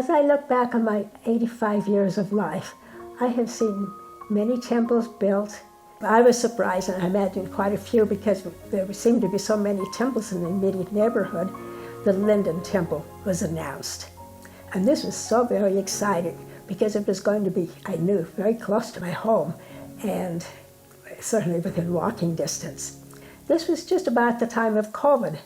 As I look back on my 85 years of life, I have seen many temples built. I was surprised, and I imagined quite a few, because there seemed to be so many temples in the immediate neighborhood. The Lindon Temple was announced. And this was so very exciting, because it was going to be, I knew, very close to my home, and certainly within walking distance. This was just about the time of COVID.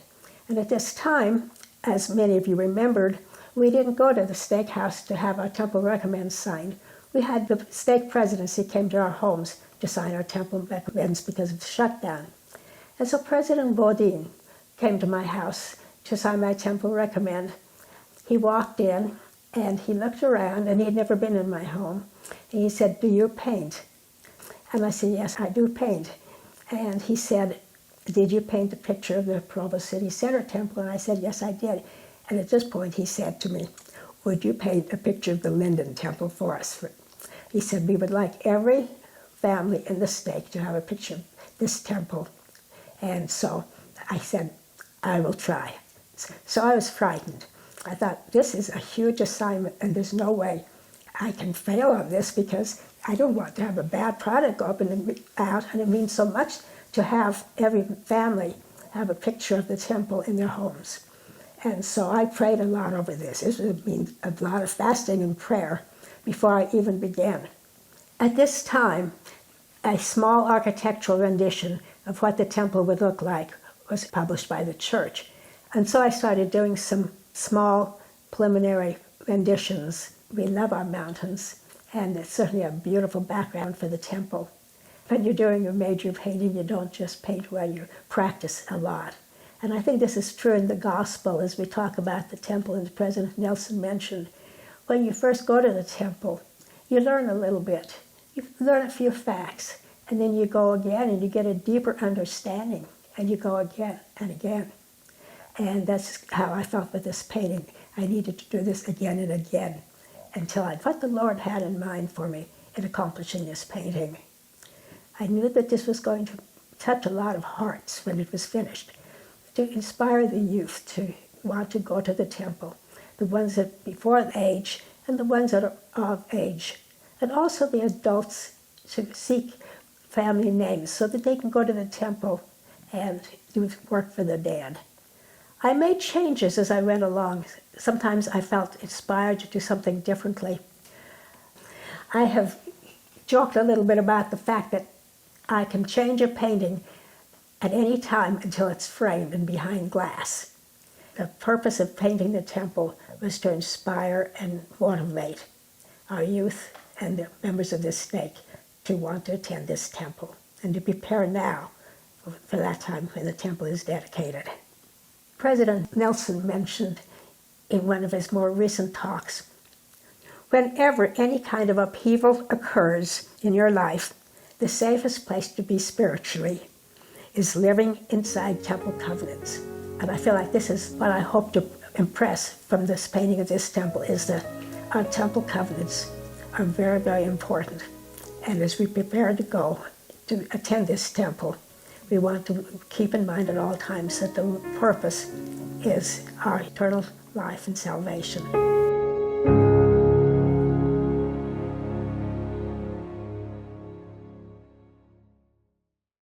And at this time, as many of you remembered, we didn't go to the steakhouse to have our temple recommends signed. We had the stake presidency came to our homes to sign our temple recommends because of the shutdown. And so President Bodine came to my house to sign my temple recommend. He walked in and he looked around, and he had never been in my home. And he said, "Do you paint?" And I said, "Yes, I do paint." And he said, "Did you paint the picture of the Provo City Center Temple?" And I said, "Yes, I did." And at this point he said to me, "Would you paint a picture of the Lindon Temple for us?" He said, "We would like every family in the state to have a picture of this temple." And so I said, "I will try." So I was frightened. I thought, this is a huge assignment, and there's no way I can fail on this, because I don't want to have a bad product go up and out, and it means so much to have every family have a picture of the temple in their homes. And so I prayed a lot over this. This would mean a lot of fasting and prayer before I even began. At this time, a small architectural rendition of what the temple would look like was published by the church. And so I started doing some small preliminary renditions. We love our mountains, and it's certainly a beautiful background for the temple. When you're doing a major painting, you don't just paint well, you practice a lot. And I think this is true in the gospel as we talk about the temple, and President Nelson mentioned. When you first go to the temple, you learn a little bit. You learn a few facts, and then you go again and you get a deeper understanding, and you go again and again. And that's how I felt with this painting. I needed to do this again and again until I what the Lord had in mind for me in accomplishing this painting. I knew that this was going to touch a lot of hearts when it was finished, to inspire the youth to want to go to the temple, the ones that are before age and the ones that are of age, and also the adults to seek family names so that they can go to the temple and do work for the dead. I made changes as I went along. Sometimes I felt inspired to do something differently. I have joked a little bit about the fact that I can change a painting at any time until it's framed and behind glass. The purpose of painting the temple was to inspire and motivate our youth and the members of this stake to want to attend this temple and to prepare now for that time when the temple is dedicated. President Nelson mentioned in one of his more recent talks, whenever any kind of upheaval occurs in your life, the safest place to be spiritually is living inside temple covenants. And I feel like this is what I hope to impress from this painting of this temple, is that our temple covenants are very, very important. And as we prepare to go to attend this temple, we want to keep in mind at all times that the purpose is our eternal life and salvation.